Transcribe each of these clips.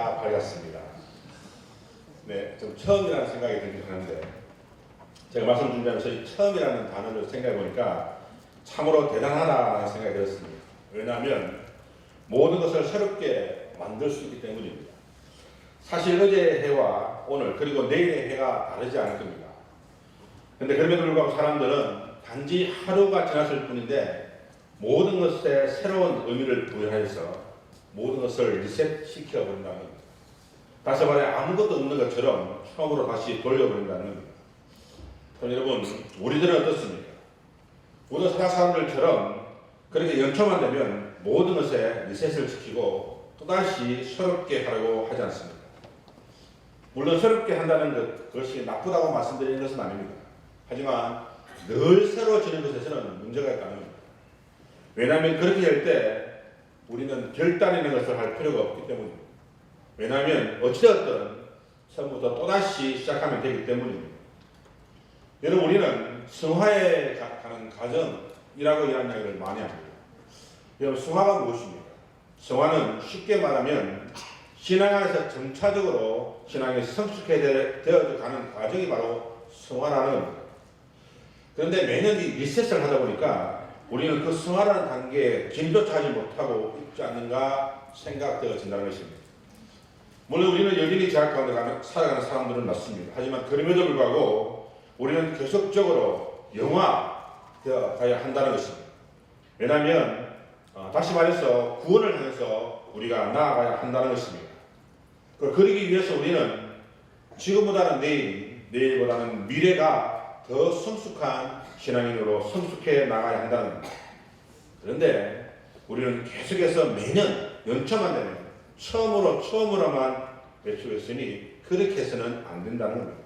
다 밝았습니다. 네, 좀 처음이라는 생각이 들긴 하는데 제가 말씀 준비하면서 이 처음이라는 단어를 생각해 보니까 참으로 대단하다는 생각이 들었습니다. 왜냐하면 모든 것을 새롭게 만들 수 있기 때문입니다. 사실 어제의 해와 오늘 그리고 내일의 해가 다르지 않을 겁니다. 그런데 그럼에도 불구하고 사람들은 단지 하루가 지났을 뿐인데 모든 것에 새로운 의미를 부여해서 모든 것을 리셋시켜 버린다는 겁니다. 다시 말해 아무것도 없는 것처럼 처음으로 다시 돌려버린다는 겁니다. 그럼 여러분, 우리들은 어떻습니까? 모든 세상 사람들처럼 그렇게 연초만 되면 모든 것에 리셋을 시키고 또다시 새롭게 하려고 하지 않습니다. 물론 새롭게 한다는 그것이 나쁘다고 말씀드리는 것은 아닙니다. 하지만 늘 새로워지는 것에서는 문제가 있다는 겁니다. 왜냐하면 그렇게 될 때 우리는 결단이라는 것을 할 필요가 없기 때문입니다. 왜냐하면 어찌되었든 처음부터 또다시 시작하면 되기 때문입니다. 여러분, 우리는 성화에 가는 과정이라고 이런 이야기를 많이 합니다. 여러분, 성화가 무엇입니까? 성화는 쉽게 말하면 신앙 안에서 점차적으로 신앙이 성숙해져 가는 과정이 바로 성화라는 겁니다. 그런데 매년 이 리셋을 하다 보니까 우리는 그 성화라는 단계에 진도차 하지 못하고 있지 않는가 생각되어진다는 것입니다. 물론 우리는 여전히 제약 가운데 살아가는 사람들은 맞습니다. 하지만 그럼에도 불구하고 우리는 계속적으로 영화되어 가야 한다는 것입니다. 왜냐하면 다시 말해서 구원을 향해서 우리가 나아가야 한다는 것입니다. 그러기 위해서 우리는 지금보다는 내일보다는 미래가 더 성숙한 신앙인으로 성숙해 나가야 한다는 겁니다. 그런데 우리는 계속해서 매년 연초만 되면 처음으로만 외치고 있으니 그렇게 해서는 안 된다는 겁니다.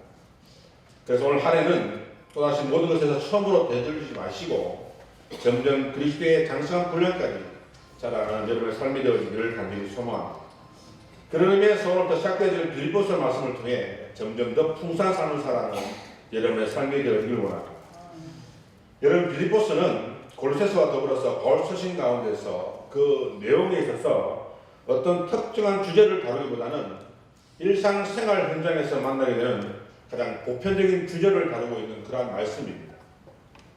그래서 오늘 한 해는 또다시 모든 것에서 처음으로 되돌리지 마시고 점점 그리스도의 장성한 분량까지 자라가는 여러분의 삶이 되어지기를 간절히 소망합니다. 그런 의미에서 오늘부터 시작되어질 빌립보서 말씀을 통해 점점 더 풍성한 삶을 살아가는 여러분의 삶이 되어지길 원합니다. 여러분, 빌립보서는 골로새서와 더불어서 바울 서신 가운데서 그 내용에 있어서 어떤 특정한 주제를 다루기보다는 일상생활 현장에서 만나게 되는 가장 보편적인 주제를 다루고 있는 그러한 말씀입니다.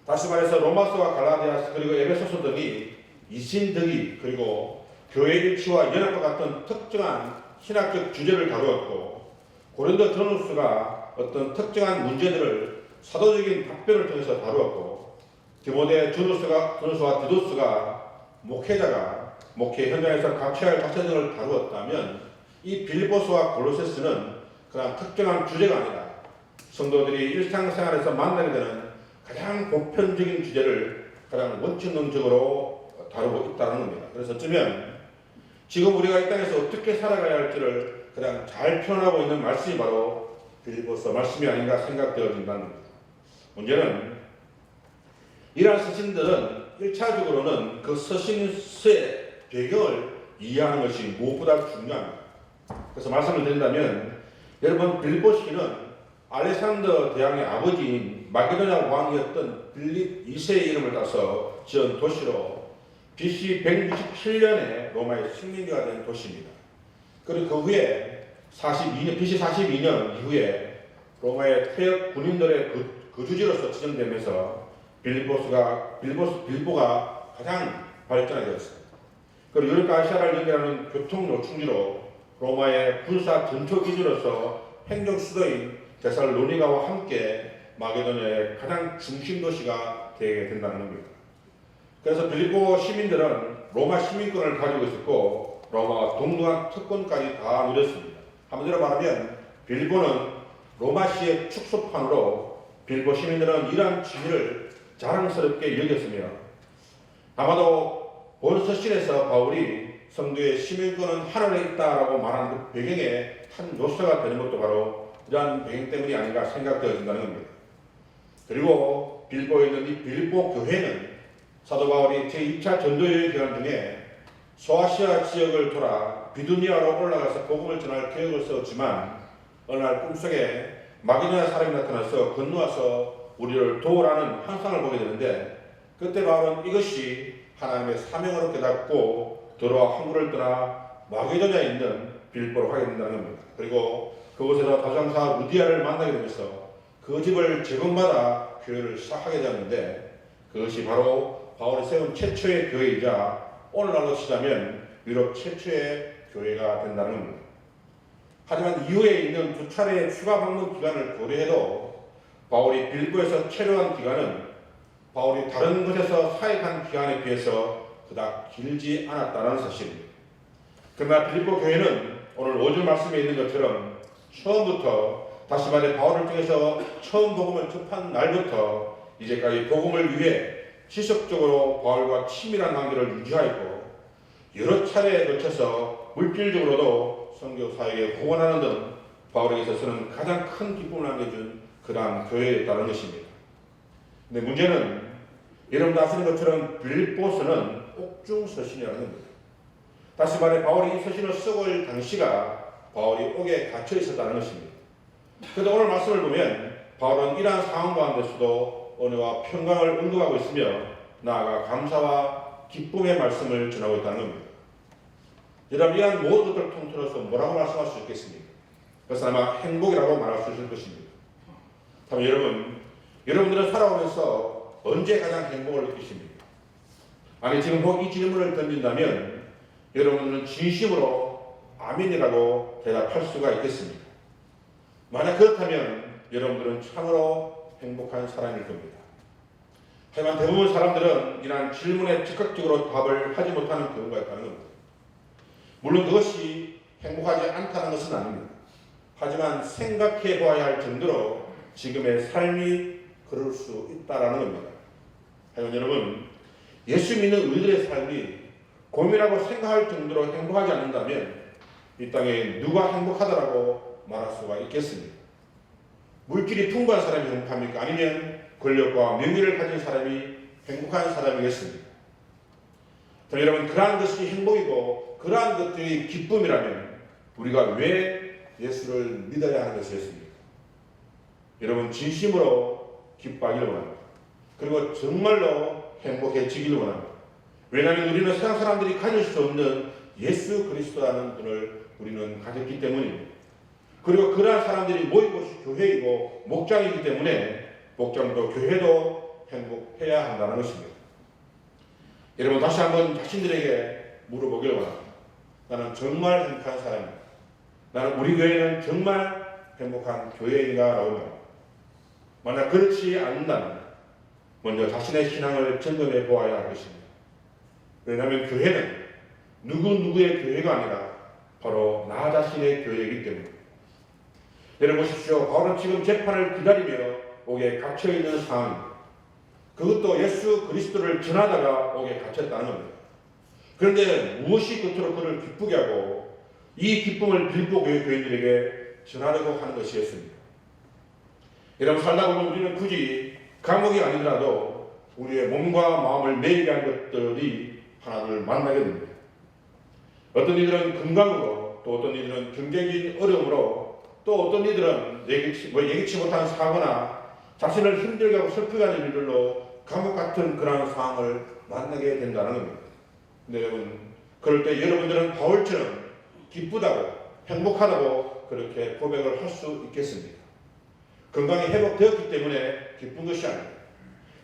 다시 말해서 로마서와 갈라디아서 그리고 에베소서 등이 이신득이 그리고 교회 일치와 연합과 같은 특정한 신학적 주제를 다루었고, 고린도 전후서가 어떤 특정한 문제들을 사도적인 답변을 통해서 다루었고, 디모데 전후서와 디도서가 목회자가 목회 현장에서 각취할 할 박사 등을 다루었다면, 이 빌립보서와 골로새서는 그런 특정한 주제가 아니라 성도들이 일상생활에서 만나게 되는 가장 보편적인 주제를 가장 원칙론적으로 다루고 있다는 겁니다. 그래서 어쩌면 지금 우리가 이 땅에서 어떻게 살아가야 할지를 가장 잘 표현하고 있는 말씀이 바로 빌립보서 말씀이 아닌가 생각되어진다는 겁니다. 문제는 이러한 서신들은 1차적으로는 그 서신서의 배경을 이해하는 것이 무엇보다 중요합니다. 그래서 말씀을 드린다면, 여러분, 빌립보시는 알렉산더 대왕의 아버지인 마게도냐 왕이었던 빌립 2세의 이름을 따서 지은 도시로 BC 167년에 로마의 식민지가 된 도시입니다. 그리고 그 후에 BC 42년 이후에 로마의 퇴역 군인들의 거주지로서 지정되면서 빌보가 가장 발전하게 되었습니다. 그리고 유럽과 아시아를 연결하는 교통 요충지로 로마의 군사 전초 기지로서 행정 수도인 데살로니가와 함께 마게도냐의 가장 중심 도시가 되게 된다는 겁니다. 그래서 빌립보 시민들은 로마 시민권을 가지고 있었고 로마가 동등한 특권까지 다 누렸습니다. 한마디로 말하면 빌립보는 로마시의 축소판으로 빌립보 시민들은 이러한 지위를 자랑스럽게 여겼으며, 아마도 본 서신에서 바울이 성도의 시민권은 하늘에 있다라고 말하는 그 배경의 한 요소가 되는 것도 바로 이러한 배경 때문이 아닌가 생각되어진다는 겁니다. 그리고 빌립보에 있는 이 빌립보 교회는 사도 바울이 제2차 전도여행 기간 중에 소아시아 지역을 돌아 비두니아로 올라가서 복음을 전할 계획을 세웠지만, 어느 날 꿈속에 마게도냐 사람이 나타나서 건너와서 우리를 도우라는 환상을 보게 되는데, 그때 바울은 이것이 하나님의 사명으로 깨닫고 돌아와 항구를 떠나 마게도냐에 있는 빌보로 하게 된다는 겁니다. 그리고 그곳에서 다장사 루디아를 만나게 되면서 그 집을 제공받아 교회를 시작하게 되었는데, 그것이 바로 바울이 세운 최초의 교회이자 오늘날로 치자면 유럽 최초의 교회가 된다는 겁니다. 하지만 이후에 있는 두 차례의 추가 방문 기간을 고려해도 바울이 빌보에서 체류한 기간은 바울이 다른 곳에서 사역한 기간에 비해서 그닥 길지 않았다는 사실입니다. 그러나 빌보 교회는 오늘 5절 말씀에 있는 것처럼 처음부터, 다시 말해 바울을 통해서 처음 복음을 접한 날부터 이제까지 복음을 위해 지속적으로 바울과 친밀한 관계를 유지하였고, 여러 차례에 걸쳐서 물질적으로도 선교 사역에 후원하는 등 바울에게 있어서는 가장 큰 기쁨을 안겨준 그러한 교회였다는 것입니다. 근데 문제는 여러분도 아시는 것처럼 빌보서는 옥중서신이라는 겁니다. 다시 말해 바울이 이 서신을 쓰고 있을 당시가 바울이 옥에 갇혀 있었다는 것입니다. 그런데 오늘 말씀을 보면 바울은 이러한 상황 가운데서도 은혜와 평강을 언급하고 있으며 나아가 감사와 기쁨의 말씀을 전하고 있다는 겁니다. 여러분, 이러한 모든 것들을 통틀어서 뭐라고 말씀할 수 있겠습니까? 그것은 아마 행복이라고 말할 수 있을 것입니다. 다만 여러분들은 살아오면서 언제 가장 행복을 느끼십니까? 아니, 지금 이 질문을 던진다면 여러분들은 진심으로 아멘이라고 대답할 수가 있겠습니까? 만약 그렇다면 여러분들은 참으로 행복한 사람일 겁니다. 하지만 대부분 사람들은 이러한 질문에 즉각적으로 답을 하지 못하는 경우가 있다는 겁니다. 물론 그것이 행복하지 않다는 것은 아닙니다. 하지만 생각해 보아야 할 정도로 지금의 삶이 그럴 수 있다는 겁니다. 하지만 여러분, 예수 믿는 우리들의 삶이 고민하고 생각할 정도로 행복하지 않는다면 이 땅에 누가 행복하다라고 말할 수가 있겠습니까? 물질이 풍부한 사람이 행복합니까? 아니면 권력과 명예를 가진 사람이 행복한 사람이겠습니까? 여러분, 그러한 것이 행복이고 그러한 것들이 기쁨이라면 우리가 왜 예수를 믿어야 하는 것이겠습니까? 여러분, 진심으로 기뻐하기를 원합니다. 그리고 정말로 행복해지기를 원합니다. 왜냐하면 우리는 세상 사람들이 가질 수 없는 예수 그리스도라는 분을 우리는 가졌기 때문입니다. 그리고 그러한 사람들이 모인 곳이 교회이고 목장이기 때문에 목장도 교회도 행복해야 한다는 것입니다. 여러분, 다시 한번 자신들에게 물어보길 원합니다. 나는 정말 행복한 사람입니다. 나는 우리 교회는 정말 행복한 교회인가? 라고 말합니다. 만약 그렇지 않는다면 먼저 자신의 신앙을 점검해 보아야 할 것입니다. 왜냐하면 교회는 누구의 교회가 아니라 바로 나 자신의 교회이기 때문입니다. 여러분 보십시오. 바울은 지금 재판을 기다리며 옥에 갇혀있는 상황입니다. 그것도 예수 그리스도를 전하다가 옥에 갇혔다는 겁니다. 그런데 무엇이 끝으로 그를 기쁘게 하고 이 기쁨을 빌보 교회 교인들에게 전하려고 하는 것이었습니다. 여러분, 살다 보면 우리는 굳이 감옥이 아니더라도 우리의 몸과 마음을 매이게 한 것들이 하나둘 만나게 됩니다. 어떤 이들은 건강으로, 또 어떤 이들은 경제적인 어려움으로, 또 어떤 이들은 예기치 못한 사고나 자신을 힘들게 하고 슬프게 하는 일들로 감옥 같은 그런 상황을 만나게 된다는 겁니다. 근데 여러분, 그럴 때 여러분들은 바울처럼 기쁘다고 행복하다고 그렇게 고백을 할 수 있겠습니까? 건강이 회복되었기 때문에 기쁜 것이 아닙니다.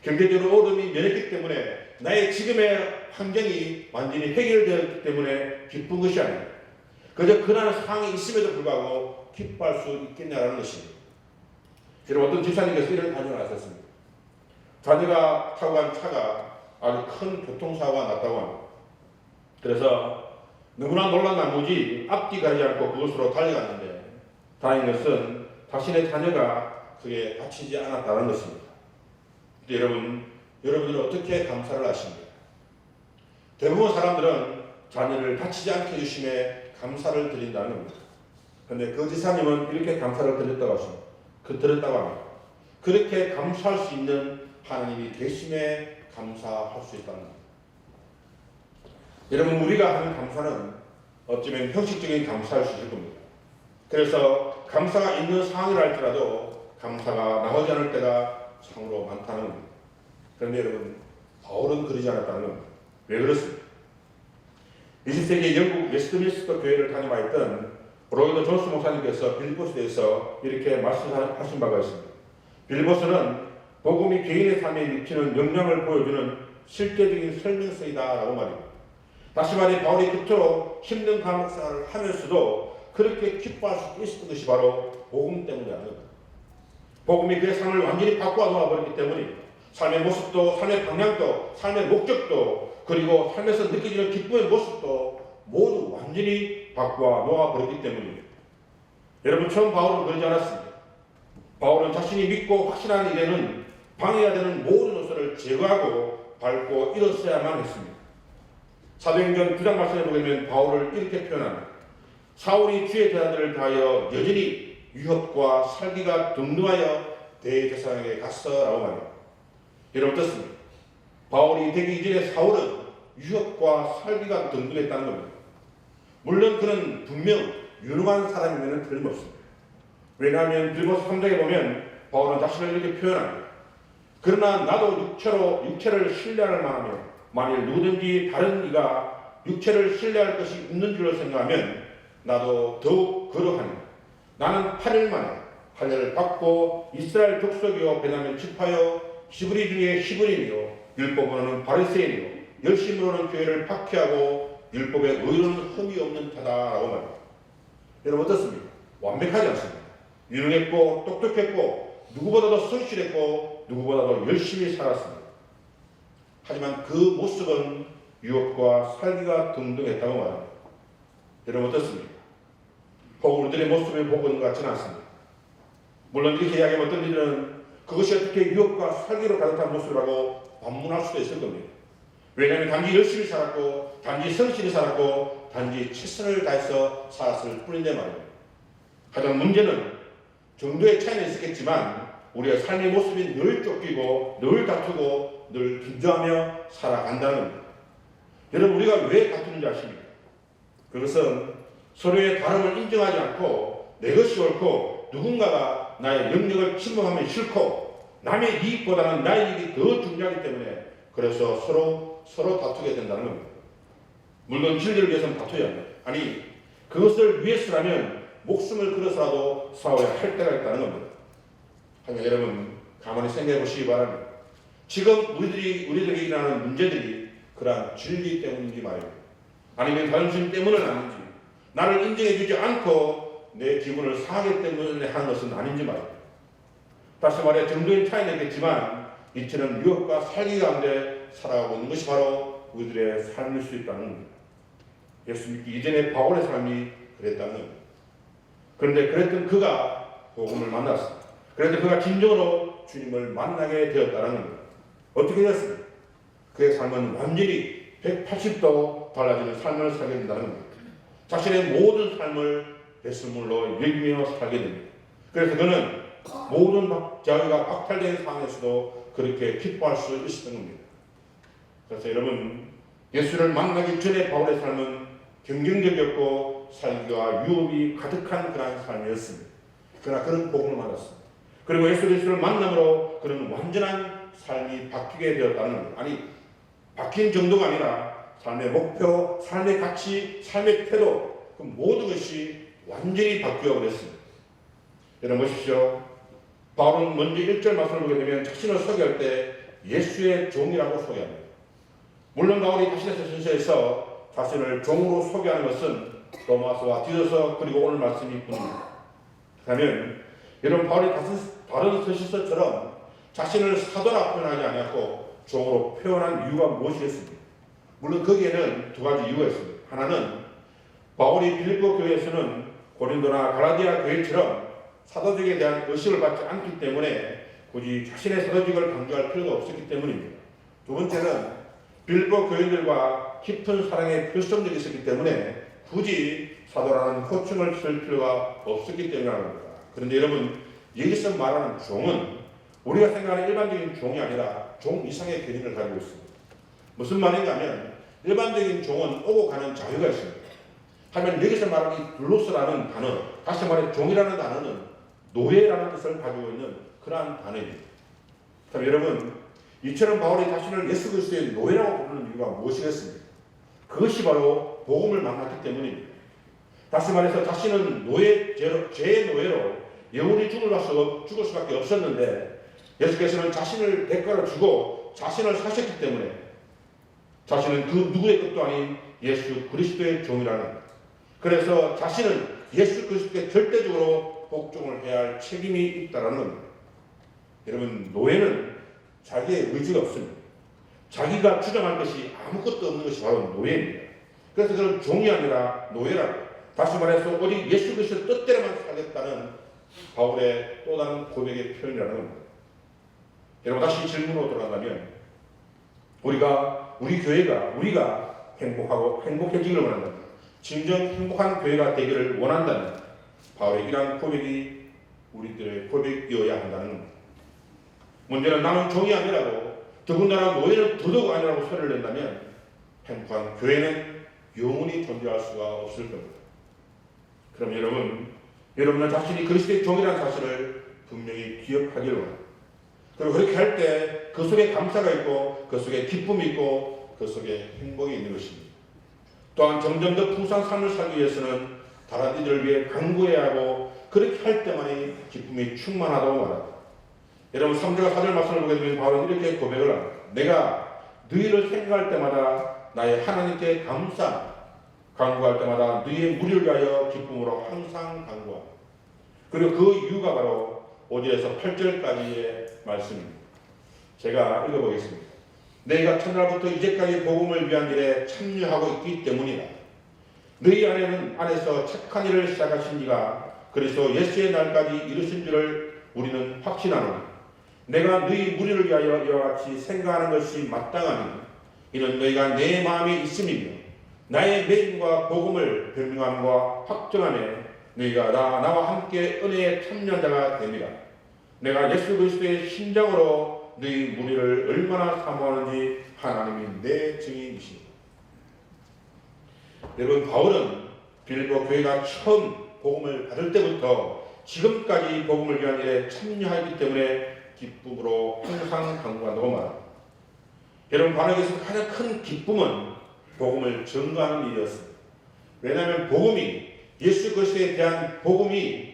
경제적으로 어려움이 면했기 때문에 나의 지금의 환경이 완전히 해결되었기 때문에 기쁜 것이 아닙니다. 그저 그러한 상황이 있음에도 불구하고 기뻐할 수 있겠냐라는 것입니다. 여러분, 어떤 집사님께서 이런 반응을 하셨습니다. 자녀가 타고 간 차가 아주 큰 교통사고가 났다고 합니다. 그래서 너무나 놀란 나머지 앞뒤 가지 않고 그곳으로 달려갔는데 다행인 것은 자신의 자녀가 그에 다치지 않았다는 것입니다. 여러분들은 어떻게 감사를 하십니까? 대부분 사람들은 자녀를 다치지 않게 해주심에 감사를 드린다는 겁니다. 그런데 그 지사님은 이렇게 감사를 드렸다고 하십니다. 드렸다고 합니다. 그렇게 감사할 수 있는 하나님이 계심에 감사할 수 있다는 겁니다. 여러분, 우리가 하는 감사는 어쩌면 형식적인 감사할 수 있을 겁니다. 그래서 감사가 있는 상황이라 할지라도 감사가 나오지 않을 때가 참으로 많다는 겁니다. 그런데 여러분, 바울은 그러지 않았다는 겁니다. 왜 그렇습니까? 20세기 영국 웨스트민스터 교회를 다녀왔던 로이드 존스 목사님께서 빌보스에 대해서 이렇게 말씀하신 바가 있습니다. 빌보스는 복음이 개인의 삶에 미치는 영향을 보여주는 실제적인 설명서이다라고 말입니다. 다시 말해 바울이 그토록 힘든 감옥생활을 하면서도 그렇게 기뻐할 수 있었던 것이 바로 복음 때문이라는 겁니다. 복음이 그의 삶을 완전히 바꾸어 놓아버렸기 때문입니다. 삶의 모습도, 삶의 방향도, 삶의 목적도, 그리고 삶에서 느껴지는 기쁨의 모습도 모두 완전히 바꾸어 놓아버렸기 때문입니다. 여러분, 처음 바울은 그러지 않았습니다. 바울은 자신이 믿고 확신하는 일에는 방해가 되는 모든 요소를 제거하고 밟고 일어서야만 했습니다. 사도행전 9장 말씀에 보면 바울을 이렇게 표현합니다. 사울이 주의 제자들을 다하여 여전히 유혹과 살기가 등등하여 대제사장에게 갔어라고 말합니다. 여러분 어떻습니까? 바울이 되기 이전에 사울은 유혹과 살기가 등등했다는 겁니다. 물론 그는 분명 유능한 사람이면 틀림없습니다. 왜냐하면 빌보스 3장에 보면 바울은 자신을 이렇게 표현합니다. 그러나 나도 육체를 신뢰할 만하며 만일 누구든지 다른 이가 육체를 신뢰할 것이 있는 줄로 생각하면 나도 더욱 그러하니 나는 8일 만에 할례를 받고 이스라엘 족속이요 베냐민 지파요 히브리 중에 히브리이며 율법으로는 바리새인이요 열심으로는 교회를 박해하고 율법에 의로는 흠이 없는 자다라고 말합니다. 여러분 어떻습니까? 완벽하지 않습니다. 유능했고 똑똑했고 누구보다도 성실했고 누구보다도 열심히 살았습니다. 하지만 그 모습은 유혹과 살기가 등등했다고 말합니다. 여러분 어떻습니까? 혹 우리들의 모습을 보고 있는 것 같지는 않습니다. 물론 이렇게 이야기하면 어떤 이들은 그것이 어떻게 유혹과 살기로 가득한 모습이라고 반문할 수도 있을 겁니다. 왜냐하면 단지 열심히 살았고 단지 성실히 살았고 단지 최선을 다해서 살았을 뿐인데 말입니다. 하지만 문제는 정도의 차이는 있었겠지만 우리의 삶의 모습이 늘 쫓기고 늘 다투고 늘 긴장하며 살아간다는 겁니다. 여러분 우리가 왜 다투는지 아십니까? 그것은 서로의 다름을 인정하지 않고 내 것이 옳고 누군가가 나의 영역을 침범하면 싫고 남의 이익보다는 나의 이익이 더 중요하기 때문에 그래서 서로 다투게 된다는 겁니다. 물론 진리를 위해서는 다투어야 합니다. 아니 그것을 위해서라면 목숨을 걸어서라도 싸워야 할 때가 있다는 겁니다. 하지만 여러분 가만히 생각해 보시기 바랍니다. 지금 우리들에게 일어나는 문제들이 그러한 진리 때문인지 말입니다. 아니면 단순 때문은 아닌지 나를 인정해 주지 않고 내 기분을 상하기 때문에 하는 것은 아닌지 말입니다. 다시 말해 정도의 차이는 있겠지만 이처럼 유혹과 살기 가운데 살아가고 있는 것이 바로 우리들의 삶일 수 있다는 겁니다. 예수 믿기 이전에 바울의 삶이 그랬다는 겁니다. 그런데 그랬던 그가 복음을 만났습니다. 그런데 그가 진정으로 주님을 만나게 되었다는 겁니다. 어떻게 되었습니까? 그의 삶은 완전히 180도 달라지는 삶을 살게 된다는 겁니다. 자신의 모든 삶을 배설물로 여기며 살게 됩니다. 그래서 그는 모든 자유가 박탈된 상황에서도 그렇게 기뻐할 수 있었던 겁니다. 그래서 여러분 예수를 만나기 전에 바울의 삶은 경쟁적이었고 살기와 유혹이 가득한 그런 삶이었습니다. 그러나 그는 복음을 만났습니다. 그리고 예수 그리스도를 만남으로 그는 완전한 삶이 바뀌게 되었다는 겁니다. 아니 바뀐 정도가 아니라 삶의 목표, 삶의 가치, 삶의 태도 그 모든 것이 완전히 바뀌어 버렸습니다. 여러분 보십시오. 바울은 먼저 1절 말씀을 보게 되면 자신을 소개할 때 예수의 종이라고 소개합니다. 물론 바울이 자신의 서신서에서 자신을 종으로 소개하는 것은 로마서와 디도서 그리고 오늘 말씀이 뿐입니다. 그러면 여러분 바울이 다른 서신서처럼 자신을 사도라 표현하지 않았고 종으로 표현한 이유가 무엇이겠습니까? 물론 거기에는 두 가지 이유가 있습니다. 하나는 바울이 빌립보 교회에서는 고린도나 갈라디아 교회처럼 사도직에 대한 의식을 받지 않기 때문에 굳이 자신의 사도직을 강조할 필요가 없었기 때문입니다. 두 번째는 빌립보 교인들과 깊은 사랑의 필성적이 있었기 때문에 굳이 사도라는 호칭을 쓸 필요가 없었기 때문입니다. 그런데 여러분 여기서 말하는 종은 우리가 생각하는 일반적인 종이 아니라 종 이상의 개념을 가지고 있습니다. 무슨 말인가 하면 일반적인 종은 오고 가는 자유가 있습니다. 하지만 여기서 말하는 이 둘로스라는 단어, 다시 말해 종이라는 단어는 노예라는 뜻을 가지고 있는 그러한 단어입니다. 그럼 여러분 이처럼 바울이 자신을 예수 그리스도의 노예라고 부르는 이유가 무엇이겠습니까? 그것이 바로 복음을 만났기 때문입니다. 다시 말해서 자신은 죄의 노예로 영원히 죽을 수밖에 없었는데 예수께서는 자신을 대가로 주고 자신을 사셨기 때문에 자신은 그 누구의 것도 아닌 예수 그리스도의 종이라는, 그래서 자신은 예수 그리스도께 절대적으로 복종을 해야 할 책임이 있다라는 겁니다. 여러분, 노예는 자기의 의지가 없습니다. 자기가 주장할 것이 아무것도 없는 것이 바로 노예입니다. 그래서 그는 종이 아니라 노예라고, 다시 말해서 오직 예수 그리스도의 뜻대로만 살겠다는 바울의 또 다른 고백의 표현이라는 겁니다. 여러분, 다시 질문으로 돌아가면 우리 교회가 행복하고 행복해지기를 원한다면, 진정 행복한 교회가 되기를 원한다면 바울의 이러한 고백이 우리들의 고백이어야 한다는 겁니다. 문제는 나는 종이 아니라고, 더군다나 노예는 더더욱 아니라고 소리를 낸다면 행복한 교회는 영원히 존재할 수가 없을 겁니다. 그럼 여러분은 자신이 그리스도의 종이라는 사실을 분명히 기억하기를 원합니다. 그리고 그렇게 할 때 그 속에 감사가 있고 그 속에 기쁨이 있고 그 속에 행복이 있는 것입니다. 또한 점점 더 풍성한 삶을 살기 위해서는 다른 이들을 위해 간구해야 하고, 그렇게 할 때만이 기쁨이 충만하다고 말합니다. 여러분, 3절과 4절 말씀을 보게 되면 바울은 이렇게 고백을 합니다. 내가 너희를 생각할 때마다 나의 하나님께 간구할 때마다 너희의 무리를 위하여 기쁨으로 항상 간구한다. 그리고 그 이유가 바로 5절에서 8절까지의 말씀입니다. 제가 읽어보겠습니다. 너희가 첫날부터 이제까지 복음을 위한 일에 참여하고 있기 때문이다. 너희 안에서 착한 일을 시작하신 이가 그리스도 예수의 날까지 이루신 줄을 우리는 확신하노니, 내가 너희 무리를 위하여 이와 같이 생각하는 것이 마땅하니 이는 너희가 내 마음에 있음이며 나의 메임과 복음을 변명함과 확정하며 너희가 나와 함께 은혜에 참여한 자가 됩니다. 내가 예수 그리스도의 심장으로 너희 무리를 얼마나 사모하는지 하나님이 내 증인이십니다. 여러분, 바울은 빌립보 교회가 처음 복음을 받을 때부터 지금까지 복음을 위한 일에 참여하기 때문에 기쁨으로 항상 간구한다고 말합니다. 여러분, 바울에게서 가장 큰 기쁨은 복음을 전가하는 일이었습니다. 왜냐하면 예수 그리스도에 대한 복음이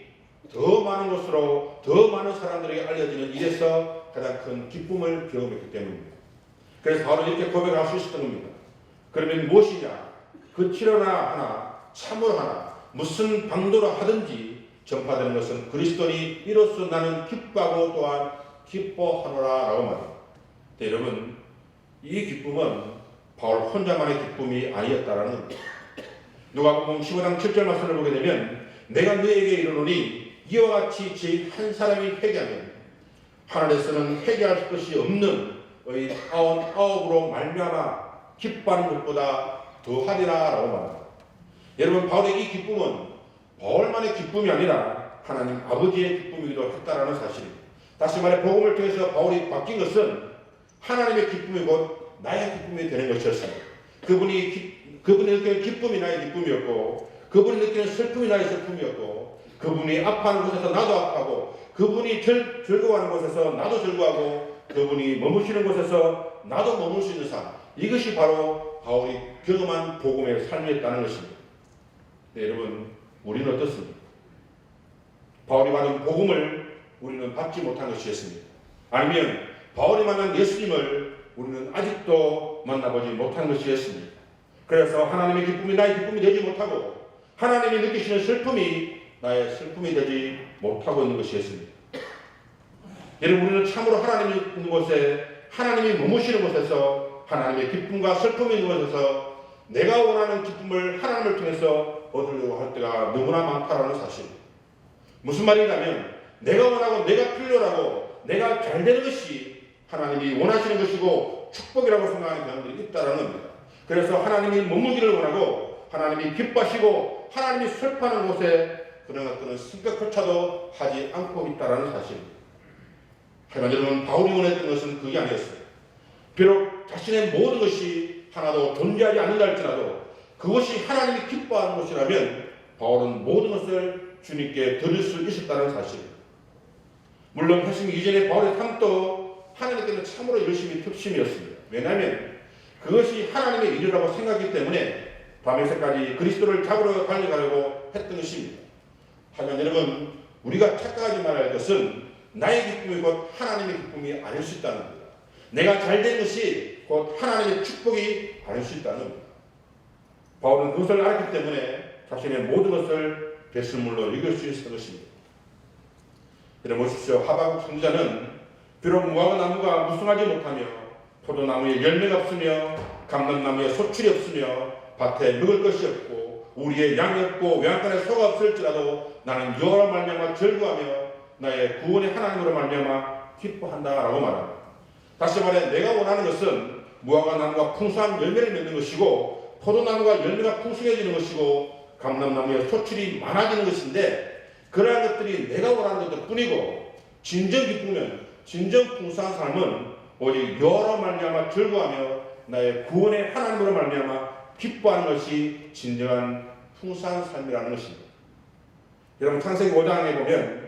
더 많은 곳으로 더 많은 사람들에게 알려지는 일에서 가장 큰 기쁨을 경험했기 때문입니다. 그래서 바로 이렇게 고백을 할 수 있었던 겁니다. 그러면 무엇이냐? 그치려나 하나 참으로 하나 무슨 방도로 하든지 전파되는 것은 그리스도니 이로써 나는 기뻐하고 또한 기뻐하노라 라고 말합니다. 여러분, 이 기쁨은 바울 혼자만의 기쁨이 아니었다라는 겁니다. 누가복음 15장 7절 말씀을 보게 되면 내가 너에게 이르노니 이와 같이 제 한 사람이 회개하면 하늘에서는 회개할 것이 없는 의 99으로 말미암아 기뻐하는 것보다 더하리라 라고 말합니다. 여러분, 바울의 이 기쁨은 바울만의 기쁨이 아니라 하나님 아버지의 기쁨이기도 했다라는 사실입니다. 다시 말해 복음을 통해서 바울이 바뀐 것은 하나님의 기쁨이 곧 나의 기쁨이 되는 것이었습니다. 그분이 느끼는 기쁨이 나의 기쁨이었고, 그분이 느끼는 슬픔이 나의 슬픔이었고, 그분이 아파하는 곳에서 나도 아파하고, 그분이 즐거워하는 곳에서 나도 즐거워하고, 그분이 머무시는 곳에서 나도 머물 수 있는 삶, 이것이 바로 바울이 경험한 복음의 삶이었다는 것입니다. 네, 여러분, 우리는 어떻습니까? 바울이 받은 복음을 우리는 받지 못한 것이었습니다. 아니면 바울이 만난 예수님을 우리는 아직도 만나보지 못한 것이었습니다. 그래서 하나님의 기쁨이 나의 기쁨이 되지 못하고 하나님이 느끼시는 슬픔이 나의 슬픔이 되지 못하고 있는 것이었습니다. 여러분, 우리는 참으로 하나님이 있는 곳에, 하나님이 머무시는 곳에서, 하나님의 기쁨과 슬픔이 있는 곳에서 내가 원하는 기쁨을 하나님을 통해서 얻으려고 할 때가 너무나 많다라는 사실입니다. 무슨 말이냐면 내가 원하고 내가 필요하고 내가 잘 되는 것이 하나님이 원하시는 것이고 축복이라고 생각하는 사람들이 있다는 겁니다. 그래서 하나님이 머무기를 원하고 하나님이 기뻐하시고 하나님이 슬퍼하는 곳에 그런 것들은 생각조차도 하지 않고 있다는 사실입니다. 하지만 여러분, 바울이 원했던 것은 그게 아니었어요. 비록 자신의 모든 것이 하나도 존재하지 않는다 할지라도 그것이 하나님이 기뻐하는 것이라면 바울은 모든 것을 주님께 드릴 수 있었다는 사실입니다. 물론 회심 이전에 바울의 삶도 하나님께는 참으로 열심히 특심이었습니다. 왜냐하면 그것이 하나님의 일이라고 생각했기 때문에 밤에서까지 그리스도를 잡으러 달려가려고 하려고 했던 것입니다. 하지만 여러분, 우리가 착각하지 말아야 할 것은 나의 기쁨이 곧 하나님의 기쁨이 아닐 수 있다는 겁니다. 내가 잘된 것이 곧 하나님의 축복이 아닐 수 있다는 겁니다. 바울은 그것을 알았기 때문에 자신의 모든 것을 배설물로 이길 수 있었던 것입니다. 여러분 보십시오. 하박국 선지자는 비록 무화과 나무가 무성하지 못하며 포도나무에 열매가 없으며 감람나무에 소출이 없으며 밭에 먹을 것이 없고 우리의 양이 없고 외양간에 소가 없을지라도 나는 여호와로 말미암아 즐거워하며 나의 구원의 하나님으로 말미암아 기뻐한다라고 말합니다. 다시 말해 내가 원하는 것은 무화과 나무가 풍성한 열매를 맺는 것이고 포도나무가 열매가 풍성해지는 것이고 감람나무에 소출이 많아지는 것인데 그러한 것들이 내가 원하는 것들 뿐이고 진정 기쁘면 진정 풍성한 삶은 오직 여호와로 말미암아 즐거워하며 나의 구원의 하나님으로 말미암아 기뻐하는 것이 진정한 풍성한 삶이라는 것입니다. 여러분 창세기 5장에 보면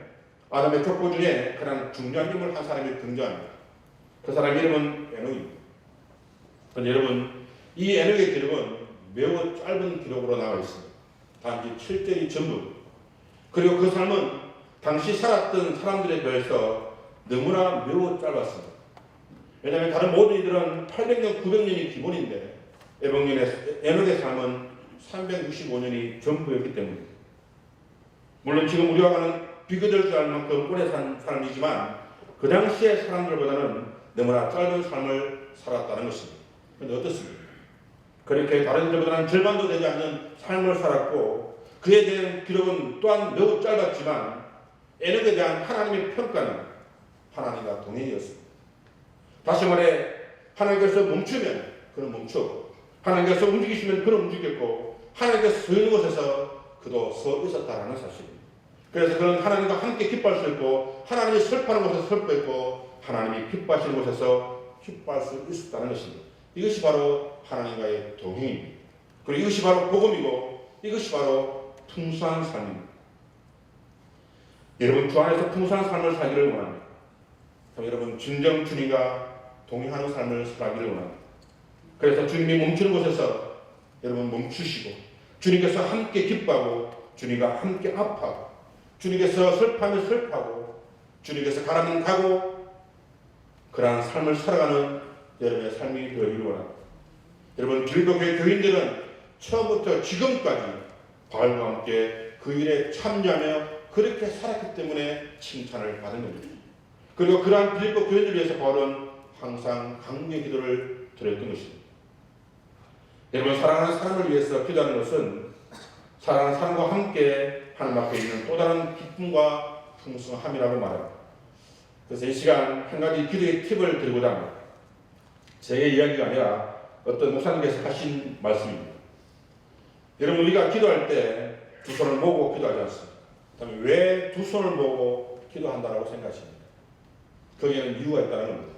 아담의 족보 중에 가장 중요한 인물 한 사람이 등장합니다. 그 사람 이름은 에녹입니다. 그런데 여러분 이 에녹의 기록은 매우 짧은 기록으로 나와 있습니다. 단지 7절이 전부. 그리고 그 삶은 당시 살았던 사람들에 비해서 너무나 매우 짧았습니다. 왜냐하면 다른 모든 이들은 800년, 900년이 기본인데 에녹의 삶은 365년이 전부였기 때문입니다. 물론 지금 우리와 가는 비교될 줄 알 만큼 오래 산 사람이지만 그 당시의 사람들보다는 너무나 짧은 삶을 살았다는 것입니다. 그런데 어떻습니까? 그렇게 다른 이들보다는 절반도 되지 않는 삶을 살았고 그에 대한 기록은 또한 매우 짧았지만 에녹에 대한 하나님의 평가는 하나님과 동행이었습니다. 다시 말해 하나님께서 멈추면 그는 멈추고 하나님께서 움직이시면 그는 움직였고 하나님께서 서 있는 곳에서 그도 서 있었다는 사실입니다. 그래서 그는 하나님과 함께 기뻐할 수 있고 하나님이 슬퍼하는 곳에서 슬퍼했고 하나님이 기뻐하시는 곳에서 기뻐할 수 있었다는 것입니다. 이것이 바로 하나님과의 동행입니다. 그리고 이것이 바로 복음이고 이것이 바로 풍성한 삶입니다. 여러분 주 안에서 풍성한 삶을 살기를 원합니다. 여러분 진정 주님과 동행하는 삶을 살기를 원합니다. 그래서 주님이 멈추는 곳에서 여러분 멈추시고 주님께서 함께 기뻐하고 주님과 함께 아파하고 주님께서 슬퍼하면 슬퍼하고 주님께서 가라면 가고 그러한 삶을 살아가는 여러분의 삶이 되기를 원합니다. 여러분 길도교회 교인들은 처음부터 지금까지 바울과 함께 그 일에 참여하며 그렇게 살았기 때문에 칭찬을 받은 겁니다. 그리고 그러한 빌립보 교인들을 위해서 바울은 항상 강구의 기도를 드렸던 것입니다. 여러분 사랑하는 사람을 위해서 기도하는 것은 사랑하는 사람과 함께 하나님 앞에 있는 또 다른 기쁨과 풍성함이라고 말합니다. 그래서 이 시간 한 가지 기도의 팁을 드리고자 합니다. 제 이야기가 아니라 어떤 목사님께서 하신 말씀입니다. 여러분 우리가 기도할 때 두 손을 모으고 기도하지 않습니다. 그다음에 왜 두 손을 모으고 기도한다고 생각하십니까? 거기에는 이유가 있다는 겁니다.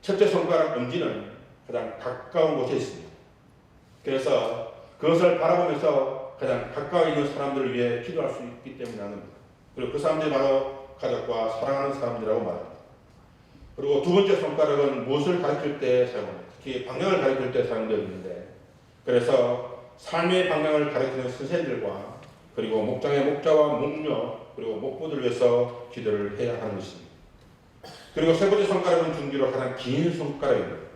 첫째 손가락 엄지는 가장 가까운 곳에 있습니다. 그래서 그것을 바라보면서 가장 가까이 있는 사람들을 위해 기도할 수 있기 때문에 하는 겁니다. 그리고 그 사람들이 바로 가족과 사랑하는 사람들이라고 말합니다. 그리고 두 번째 손가락은 무엇을 가르칠 때 사용합니다. 특히 방향을 가르칠 때 사용되어 있는데 그래서 삶의 방향을 가르치는 선생들과 그리고 목장의 목자와 목녀 그리고 목부들을 위해서 기도를 해야 하는 것입니다. 그리고 세 번째 손가락은 중기로 가장 긴 손가락입니다.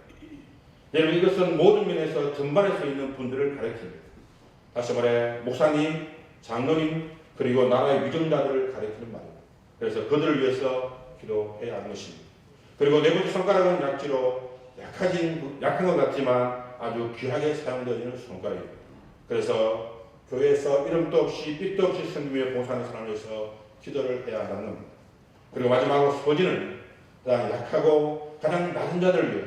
여러분 이것은 모든 면에서 전반에서 있는 분들을 가리킵니다. 다시 말해 목사님, 장로님 그리고 나라의 위정자들을 가리키는 말입니다. 그래서 그들을 위해서 기도해야 하는 것입니다. 그리고 네 번째 손가락은 약지로 약한 것 같지만 아주 귀하게 사용되어 있는 손가락입니다. 그래서 교회에서 이름도 없이 삐도 없이 섬기며 봉사하는 사람을 위해서 기도를 해야 한다는 겁니다. 그리고 마지막으로 소지는 가장 약하고 가장 낮은 자들을 위해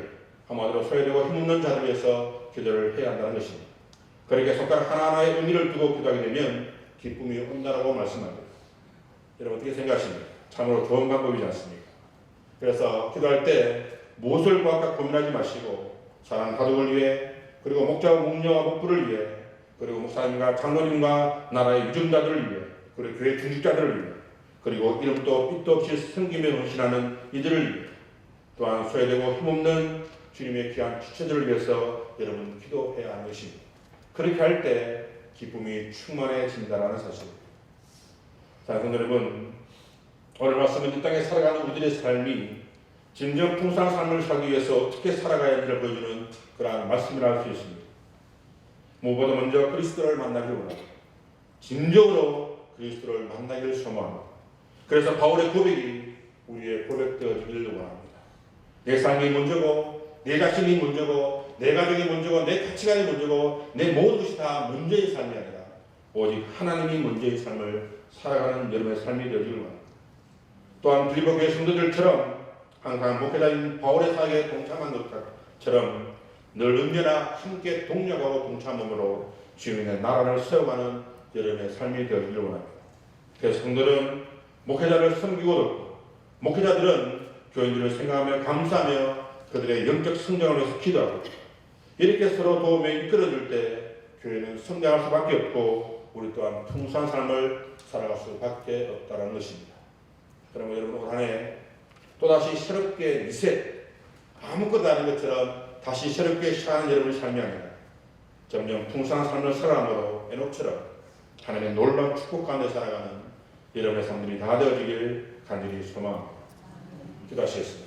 한마디로 소외되고 힘없는 자들을 위해서 기도를 해야 한다는 것입니다. 그렇게 손가락 하나하나에 의미를 두고 기도하게 되면 기쁨이 온다라고 말씀합니다. 여러분 어떻게 생각하십니까? 참으로 좋은 방법이지 않습니까? 그래서 기도할 때 무엇을 구할까 고민하지 마시고 사랑하는 가족을 위해 그리고 목자와 목녀와 목부를 위해 그리고 목사님과 장로님과 나라의 유정자들을 위해 그리고 교회 중직자들을 위해 그리고 이름도 삐도 없이 섬기며 헌신하는 이들을 위해 또한 소외되고 힘없는 주님의 귀한 지체들을 위해서 여러분 기도해야 하는 것입니다. 그렇게 할 때 기쁨이 충만해진다는 사실입니다. 사랑하는 여러분, 오늘 말씀은 이 땅에 살아가는 우리들의 삶이 진정 풍성한 삶을 살기 위해서 어떻게 살아가야 하는지를 보여주는 그러한 말씀이라 할 수 있습니다. 무엇보다 먼저 그리스도를 만나기를 원합니다. 진정으로 그리스도를 만나기를 소망합니다. 그래서 바울의 고백이 우리의 고백되어지기를 원합니다. 내 삶이 먼저고, 내 자신이 먼저고, 내 가족이 먼저고, 내 가치관이 먼저고, 내 모든 것이 다 먼저의 삶이 아니라 오직 하나님이 먼저의 삶을 살아가는 여러분의 삶이 되어지기를 원합니다. 또한 빌립보 교회 성도들처럼 항상 목회자인 바울의 사역에 동참한 것처럼 늘 언제나 함께 동력하고 동참함으로 주님의 나라를 세워가는 여러분의 삶이 되어지기를 원합니다. 그래서 성도는 목회자를 섬기고 돕고, 목회자들은 교인들을 생각하며 감사하며 그들의 영적 성장을 위해서 기도하고, 이렇게 서로 도움에 이끌어줄 때 교회는 성장할 수밖에 없고 우리 또한 풍성한 삶을 살아갈 수밖에 없다는 것입니다. 그러면 여러분 올 한해 또다시 새롭게 리셋, 아무것도 아닌 것처럼 다시 새롭게 시작하는 여러분의 삶이 아니라 점점 풍성한 삶을 살아감으로 에녹처럼 하나님의 놀라운 축복 가운데 살아가는 여러분의 삶들이 다 되어지길 간절히 소망합니다. 기도하시겠습니다.